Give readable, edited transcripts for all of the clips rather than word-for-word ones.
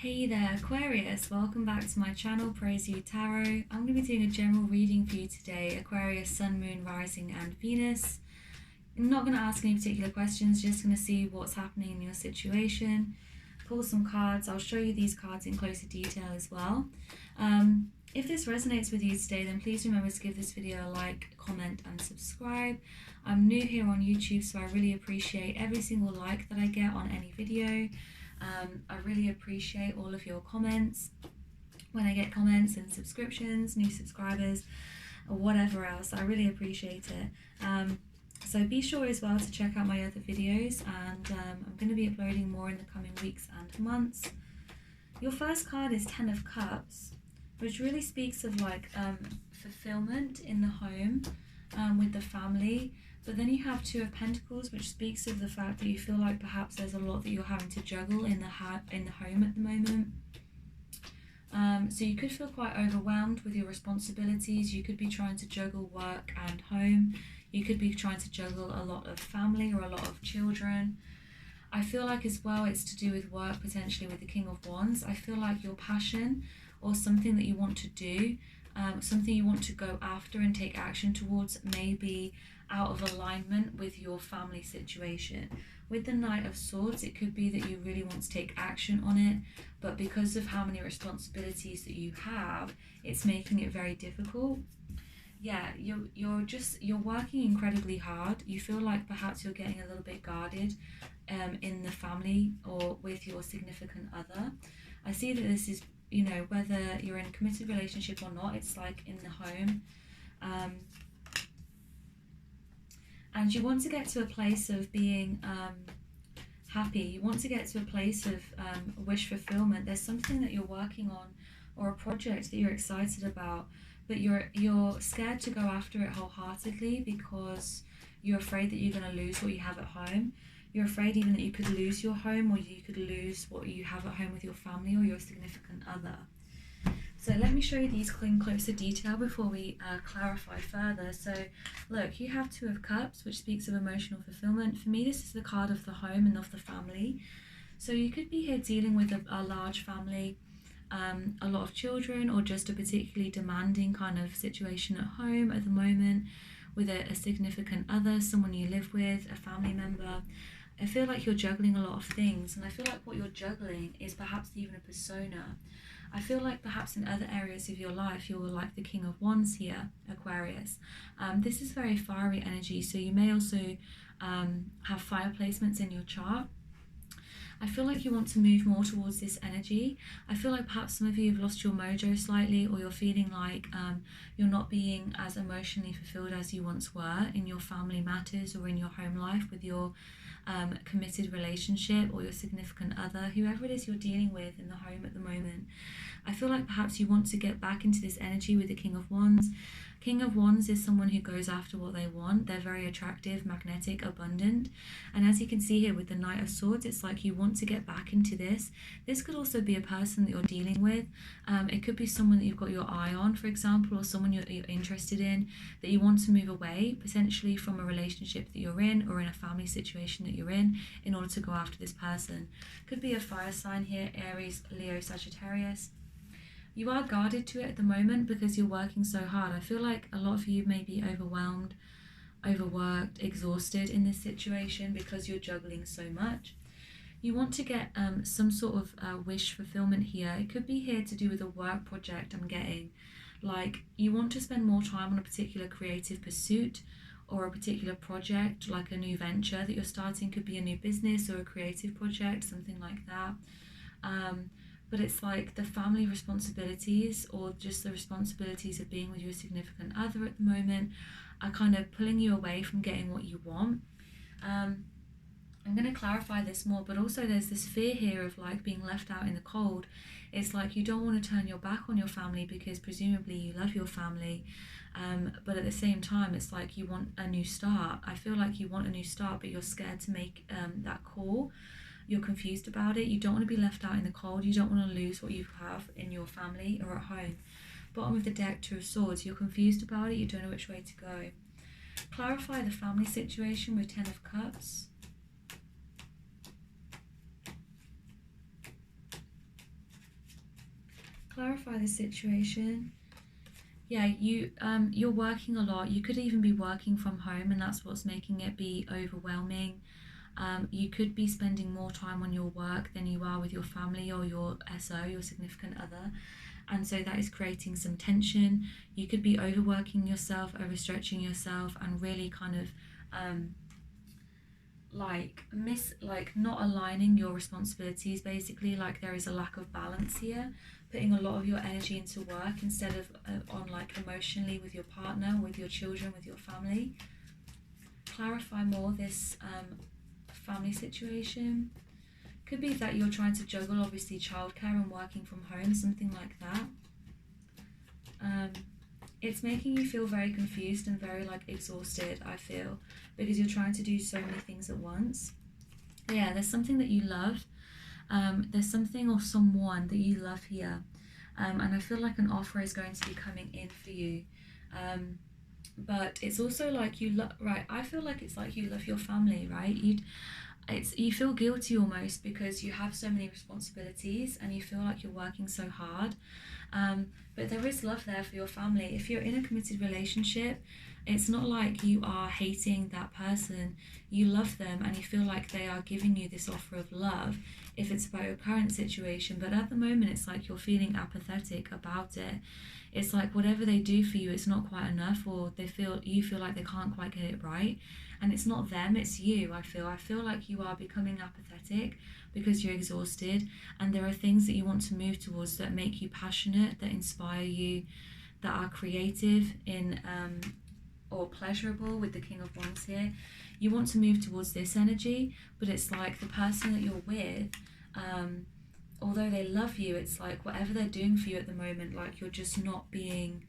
Hey there, Aquarius. Welcome back to my channel, Praise You Tarot. I'm going to be doing a general reading for you today, Aquarius, Sun, Moon, Rising and Venus. I'm not going to ask any particular questions, just going to see what's happening in your situation. Pull some cards. I'll show you these cards in closer detail as well. If this resonates with you today, then please remember to give this video a like, comment and subscribe. I'm new here on YouTube, so I really appreciate every single like that I get on any video. I really appreciate all of your comments. When I get comments and subscriptions, new subscribers, or whatever else, I really appreciate it. So be sure as well to check out my other videos, and I'm going to be uploading more in the coming weeks and months. Your first card is Ten of Cups, which really speaks of like fulfillment in the home with the family. But then you have Two of Pentacles, which speaks of the fact that you feel like perhaps there's a lot that you're having to juggle in the home at the moment. So you could feel quite overwhelmed with your responsibilities. You could be trying to juggle work and home. You could be trying to juggle a lot of family or a lot of children. I feel like as well it's to do with work, potentially with the King of Wands. I feel like your passion or something that you want to do, something you want to go after and take action towards, may be out of alignment with your family situation. With the Knight of Swords, it could be that you really want to take action on it, but because of how many responsibilities that you have, it's making it very difficult. Yeah, you're working incredibly hard. You feel like perhaps you're getting a little bit guarded in the family or with your significant other. I see that this is, you know, whether you're in a committed relationship or not, it's like in the home. And you want to get to a place of being happy. You want to get to a place of wish fulfillment. There's something that you're working on or a project that you're excited about, but you're scared to go after it wholeheartedly because you're afraid that you're going to lose what you have at home. You're afraid even that you could lose your home, or you could lose what you have at home with your family or your significant other. So let me show you these in closer detail before we clarify further. So look, you have Two of Cups, which speaks of emotional fulfillment. For me, this is the card of the home and of the family. So you could be here dealing with a large family, a lot of children, or just a particularly demanding kind of situation at home at the moment with a significant other, someone you live with, a family member. I feel like you're juggling a lot of things, and I feel like what you're juggling is perhaps even a persona. I feel like perhaps in other areas of your life, you're like the King of Wands here, Aquarius. This is very fiery energy, so you may also have fire placements in your chart. I feel like you want to move more towards this energy. I feel like perhaps some of you have lost your mojo slightly, or you're feeling like you're not being as emotionally fulfilled as you once were in your family matters or in your home life with your committed relationship or your significant other, whoever it is you're dealing with in the home at the moment. I feel like perhaps you want to get back into this energy with the King of Wands. King of Wands is someone who goes after what they want. They're very attractive, magnetic, abundant. And as you can see here with the Knight of Swords, it's like you want to get back into this. This could also be a person that you're dealing with. It could be someone that you've got your eye on, for example, or someone you're interested in, that you want to move away, potentially from a relationship that you're in or in a family situation that you're in order to go after this person. Could be a fire sign here, Aries, Leo, Sagittarius. You are guarded to it at the moment because you're working so hard. I feel like a lot of you may be overwhelmed, overworked, exhausted in this situation because you're juggling so much. You want to get some sort of wish fulfillment here. It could be here to do with a work project I'm getting. Like you want to spend more time on a particular creative pursuit or a particular project, like a new venture that you're starting. Could be a new business or a creative project, something like that. But it's like the family responsibilities or just the responsibilities of being with your significant other at the moment are kind of pulling you away from getting what you want. I'm going to clarify this more, but also there's this fear here of like being left out in the cold. It's like you don't want to turn your back on your family because presumably you love your family, but at the same time it's like you want a new start. I feel like you want a new start, but you're scared to make that call. You're confused about it. You don't want to be left out in the cold. You don't want to lose what you have in your family or at home. Bottom of the deck, Two of Swords. You're confused about it. You don't know which way to go. Clarify the family situation with Ten of Cups. clarify the situation, yeah, you're working a lot. You could even be working from home, and that's what's making it be overwhelming. You could be spending more time on your work than you are with your family or your SO, your significant other. And so that is creating some tension. You could be overworking yourself, overstretching yourself, and really kind of like not aligning your responsibilities. Basically, like there is a lack of balance here, putting a lot of your energy into work instead of on like emotionally with your partner, with your children, with your family. Clarify more this family situation. Could be that you're trying to juggle obviously childcare and working from home, something like that. It's making you feel very confused and very like exhausted, I feel, because you're trying to do so many things at once. Yeah, there's something that you love. There's something or someone that you love here. And I feel like an offer is going to be coming in for you. But it's also like you love, right? I feel like it's like you love your family, right? You feel guilty almost because you have so many responsibilities and you feel like you're working so hard. But there is love there for your family. If you're in a committed relationship, it's not like you are hating that person. You love them and you feel like they are giving you this offer of love if it's about your current situation. But at the moment, it's like you're feeling apathetic about it. It's like whatever they do for you, it's not quite enough, or you feel like they can't quite get it right. And it's not them, it's you. I feel like you are becoming apathetic because you're exhausted, and there are things that you want to move towards that make you passionate, that inspire you, that are creative in or pleasurable with the King of Wands here. You want to move towards this energy, but it's like the person that you're with, although they love you, it's like whatever they're doing for you at the moment, like you're just not being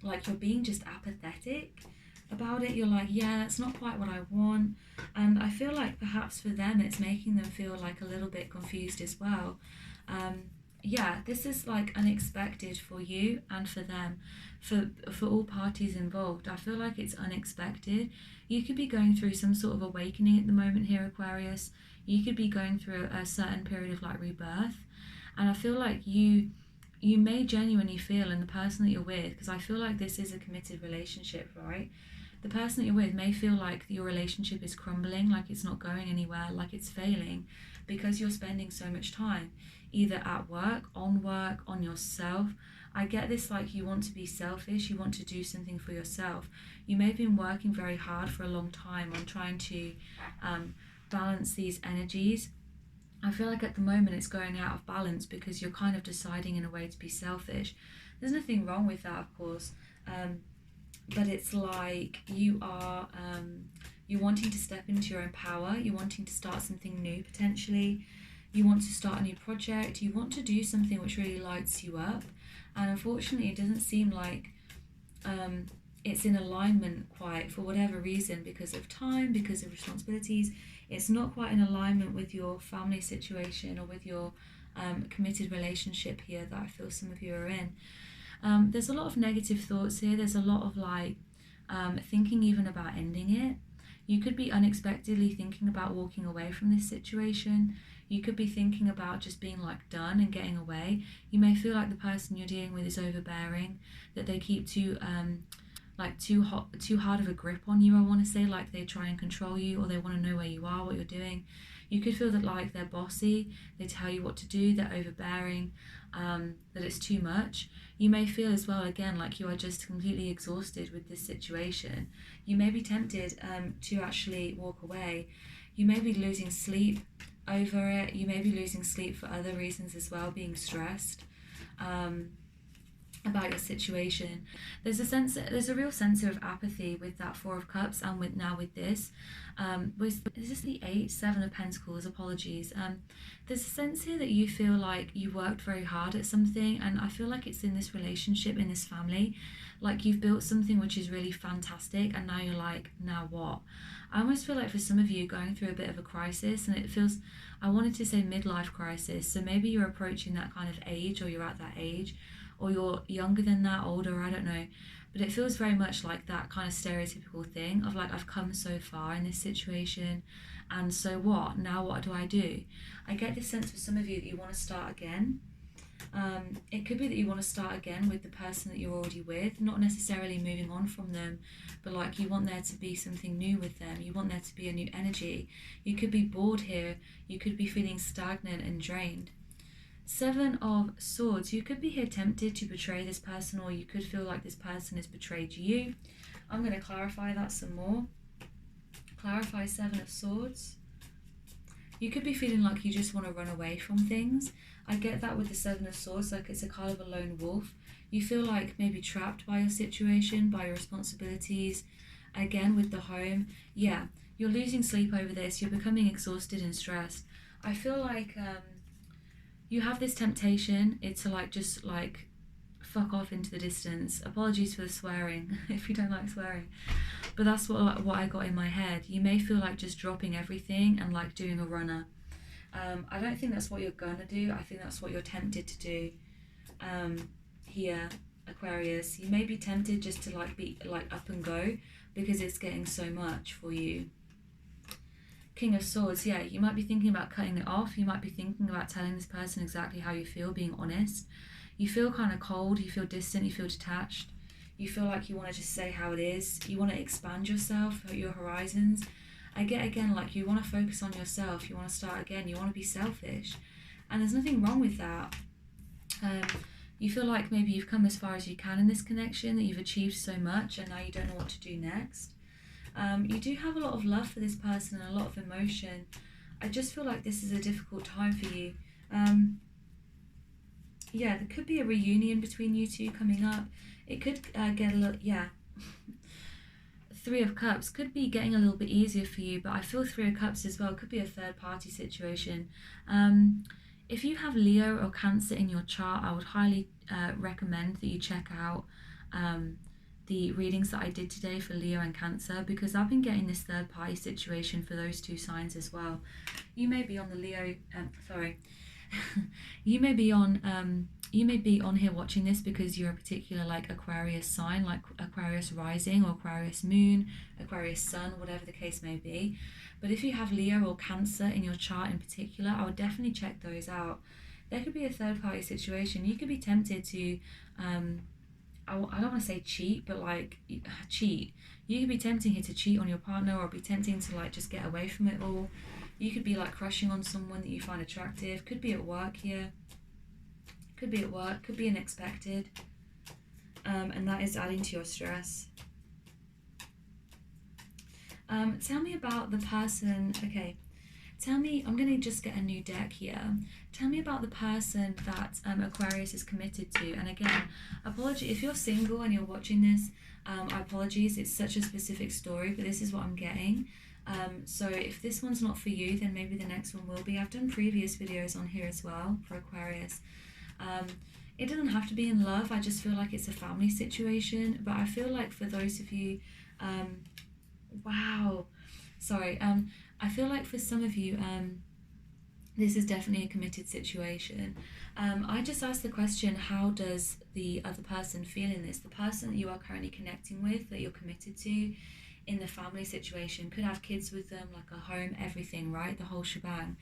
like you're being just apathetic about it. You're like, yeah, that's not quite what I want. And I feel like perhaps for them it's making them feel like a little bit confused as well. Yeah, this is like unexpected for you and for them, for all parties involved. I feel like it's unexpected. You could be going through some sort of awakening at the moment here, Aquarius. You could be going through a certain period of like rebirth, and I feel like you may genuinely feel, and the person that you're with, because I feel like this is a committed relationship, right? The person that you're with may feel like your relationship is crumbling, like it's not going anywhere, like it's failing, because you're spending so much time either at work, on yourself. I get this, like you want to be selfish, you want to do something for yourself. You may have been working very hard for a long time on trying to balance these energies. I feel like at the moment it's going out of balance because you're kind of deciding in a way to be selfish. There's nothing wrong with that, of course, but it's like you are you're wanting to step into your own power. You're wanting to start something new potentially. You want to start a new project. You want to do something which really lights you up, and unfortunately it doesn't seem like it's in alignment quite, for whatever reason, because of time, because of responsibilities. It's not quite in alignment with your family situation or with your committed relationship here that I feel some of you are in. There's a lot of negative thoughts here. There's a lot of like thinking even about ending it. You could be unexpectedly thinking about walking away from this situation. You could be thinking about just being like done and getting away. You may feel like the person you're dealing with is overbearing, that they keep too hard of a grip on you, I want to say, like they try and control you, or they want to know where you are, what you're doing. You could feel that like they're bossy, they tell you what to do, they're overbearing, that it's too much. You may feel as well, again, like you are just completely exhausted with this situation. You may be tempted to actually walk away. You may be losing sleep over it. You may be losing sleep for other reasons as well, being stressed about your situation. There's a real sense of apathy with that Four of Cups, and with this is this the Seven of Pentacles, apologies. There's a sense here that you feel like you worked very hard at something, and I feel like it's in this relationship, in this family, like you've built something which is really fantastic, and now you're like, now what? I almost feel like for some of you going through a bit of a crisis, and it feels, I wanted to say midlife crisis, so maybe you're approaching that kind of age, or you're at that age, or you're younger than that, older, I don't know. But it feels very much like that kind of stereotypical thing of like, I've come so far in this situation, and so what? Now what do I do? I get this sense for some of you that you want to start again. It could be that you want to start again with the person that you're already with, not necessarily moving on from them, but like you want there to be something new with them. You want there to be a new energy. You could be bored here. You could be feeling stagnant and drained. Seven of Swords. You could be here tempted to betray this person, or you could feel like this person has betrayed you. I'm going to clarify that some more. Clarify Seven of Swords. You could be feeling like you just want to run away from things. I get that with the Seven of Swords, like it's a kind of a lone wolf. You feel like maybe trapped by your situation, by your responsibilities. Again, with the home, yeah, you're losing sleep over this. You're becoming exhausted and stressed. I feel like you have this temptation. It's to like just like fuck off into the distance. Apologies for the swearing if you don't like swearing, but that's what I got in my head. You may feel like just dropping everything and like doing a runner. I don't think that's what you're gonna do. I think that's what you're tempted to do here, Aquarius. You may be tempted just to like be like up and go because it's getting so much for you. King of Swords, yeah, you might be thinking about cutting it off. You might be thinking about telling this person exactly how you feel, being honest. You feel kind of cold, you feel distant, you feel detached. You feel like you want to just say how it is. You want to expand yourself, your horizons. I get again, like you want to focus on yourself. You want to start again. You want to be selfish. And there's nothing wrong with that. You feel like maybe you've come as far as you can in this connection, that you've achieved so much and now you don't know what to do next. You do have a lot of love for this person and a lot of emotion. I just feel like this is a difficult time for you. Yeah, there could be a reunion between you two coming up. It could get a little, yeah. Three of Cups could be getting a little bit easier for you, but I feel Three of Cups as well could be a third party situation. If you have Leo or Cancer in your chart, I would highly recommend that you check out the readings that I did today for Leo and Cancer, because I've been getting this third party situation for those two signs as well. You may be on the Leo, you may be on here watching this because you're a particular like Aquarius sign, like Aquarius rising or Aquarius moon, Aquarius sun, whatever the case may be. But if you have Leo or Cancer in your chart in particular, I would definitely check those out. There could be a third party situation. You could be tempted to I don't want to say cheat, but like cheat. You could be tempting here to cheat on your partner, or be tempting to like just get away from it all. You could be like crushing on someone that you find attractive. Could be at work here. Could be at work. Could be unexpected. And that is adding to your stress. Tell me about the person. Okay. Tell me, I'm going to just get a new deck here. Tell me about the person that Aquarius is committed to. And again, apology if you're single and you're watching this. Apologies, it's such a specific story, but this is what I'm getting. So if this one's not for you, then maybe the next one will be. I've done previous videos on here as well for Aquarius. It doesn't have to be in love. I just feel like it's a family situation. But I feel like for those of you, wow, sorry. I feel like for some of you, this is definitely a committed situation. I just asked the question, how does the other person feel in this? The person that you are currently connecting with, that you're committed to in the family situation, could have kids with them, like a home, everything, right? The whole shebang.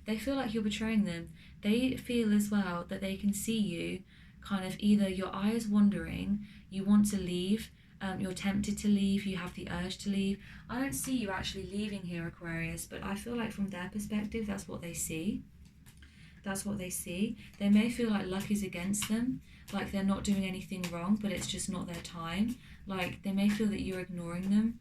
They feel like you're betraying them. They feel as well that they can see you kind of either your eyes wandering, you want to leave, you're tempted to leave, you have the urge to leave. I don't see you actually leaving here, Aquarius, but I feel like from their perspective, that's what they see. That's what they see. They may feel like luck is against them, like they're not doing anything wrong, but it's just not their time. Like they may feel that you're ignoring them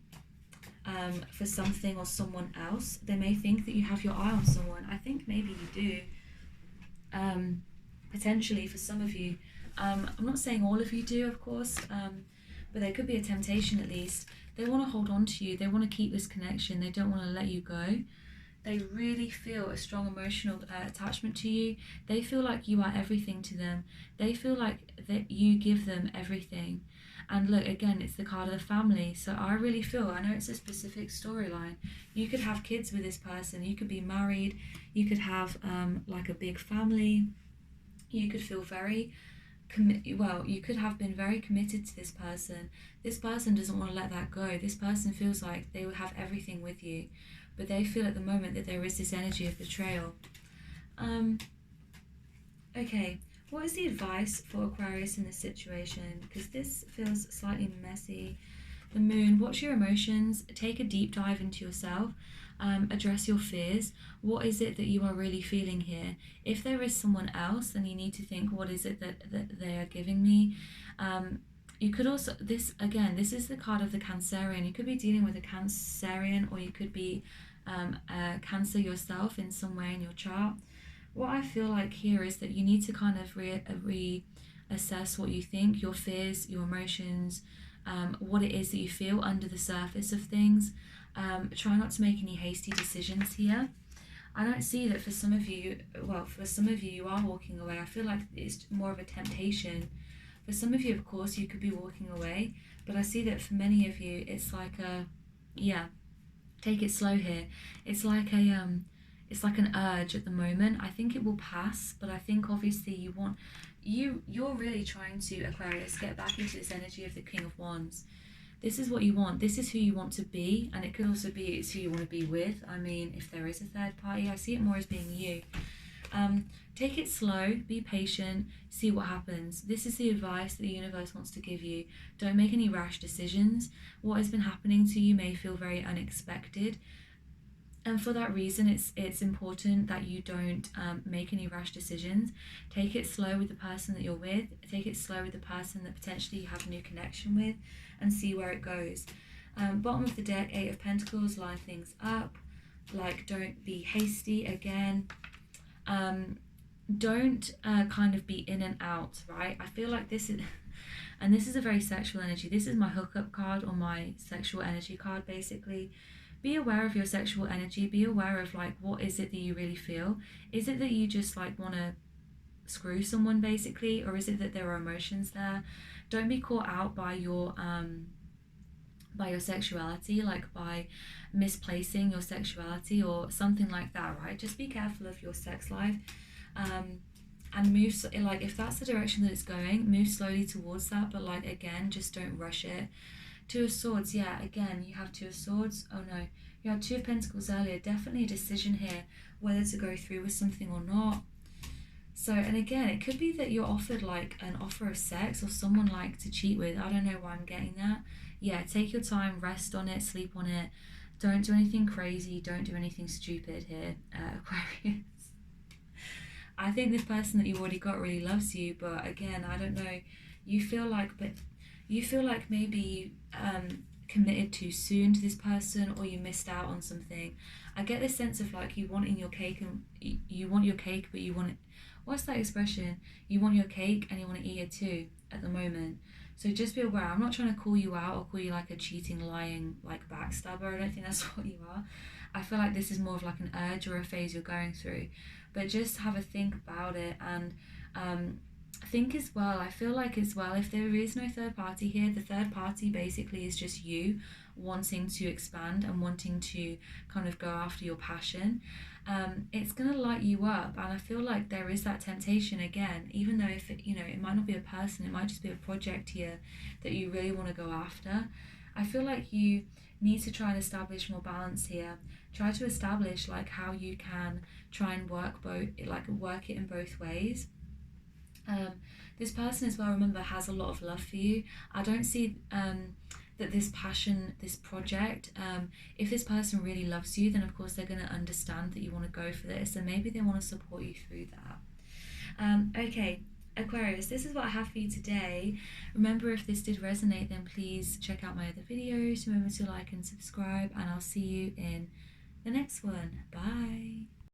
for something or someone else. They may think that you have your eye on someone. I think maybe you do. Potentially for some of you. I'm not saying all of you do, of course, but there could be a temptation at least. They want to hold on to you. They want to keep this connection. They don't want to let you go. They really feel a strong emotional attachment to you. They feel like you are everything to them. They feel like that you give them everything. And look, again, it's the card of the family. So I really feel, I know it's a specific storyline. You could have kids with this person. You could be married. You could have like a big family. You could feel very you could have been very committed to this person. This person doesn't want to let that go. This person feels like they will have everything with you, but they feel at the moment that there is this energy of betrayal. Okay, What is the advice for Aquarius in this situation? Because this feels slightly messy. The moon, watch your emotions, take a deep dive into yourself, address your fears. What is it that you are really feeling here? If there is someone else, then you need to think, what is it that they are giving me? You could also, this is the card of the Cancerian. You could be dealing with a Cancerian, or you could be a Cancer yourself in some way in your chart. What I feel like here is that you need to kind of reassess what you think, your fears, your emotions, what it is that you feel under the surface of things. Try not to make any hasty decisions here. I don't see that for some of you, you are walking away. I feel like it's more of a temptation. For some of you, of course, you could be walking away, but I see that for many of you, it's like take it slow here. It's like an urge at the moment. I think it will pass, but I think obviously you're really trying to, Aquarius, get back into this energy of the King of Wands. This is what you want. This is who you want to be, and it could also be it's who you want to be with. I mean, if there is a third party, I see it more as being you. Take it slow, be patient, see what happens. This is the advice that the universe wants to give you. Don't make any rash decisions. What has been happening to you may feel very unexpected. And for that reason, it's important that you don't make any rash decisions. Take it slow with the person that you're with. Take it slow with the person that potentially you have a new connection with, and see where it goes. Bottom of the deck, 8 of Pentacles, line things up. Like, don't be hasty again. Don't kind of be in and out, right? I feel like this is, and this is a very sexual energy. This is my hookup card, or my sexual energy card, basically. Be aware of your sexual energy. Be aware of, like, what is it that you really feel? Is it that you just, like, want to screw someone, basically, or is it that there are emotions there? Don't be caught out by your sexuality, like by misplacing your sexuality or something like that, right? Just be careful of your sex life, and move, like, if that's the direction that it's going, move slowly towards that, but, like, again, just don't rush it. Two of Swords, yeah, again, you have Two of Swords. Oh no, you had Two of Pentacles earlier. Definitely a decision here, whether to go through with something or not. So, and again, it could be that you're offered, like, an offer of sex, or someone, like, to cheat with. I don't know why I'm getting that. Yeah, take your time, rest on it, sleep on it. Don't do anything crazy. Don't do anything stupid here, Aquarius. I think this person that you already got really loves you, but again, I don't know. You feel like maybe you committed too soon to this person, or you missed out on something. I get this sense of, like, you wanting your cake, and you want your cake, but you want it. What's that expression? You want your cake and you want to eat it too at the moment. So just be aware. I'm not trying to call you out or call you like a cheating, lying, like, backstabber. I don't think that's what you are. I feel like this is more of like an urge or a phase you're going through. But just have a think about it, and think as well. I feel like as well, if there is no third party here, the third party basically is just you wanting to expand and wanting to kind of go after your passion. It's going to light you up, and I feel like there is that temptation again, even though if it might not be a person, it might just be a project here that you really want to go after. I feel like you need to try and establish more balance here. Try to establish, like, how you can try and work it in both ways. This person as well, remember, has a lot of love for you. I don't see that this passion, this project, if this person really loves you, then of course they're going to understand that you want to go for this, and maybe they want to support you through that. Okay, Aquarius, this is what I have for you today. Remember, if this did resonate, then please check out my other videos. Remember to like and subscribe, and I'll see you in the next one. Bye.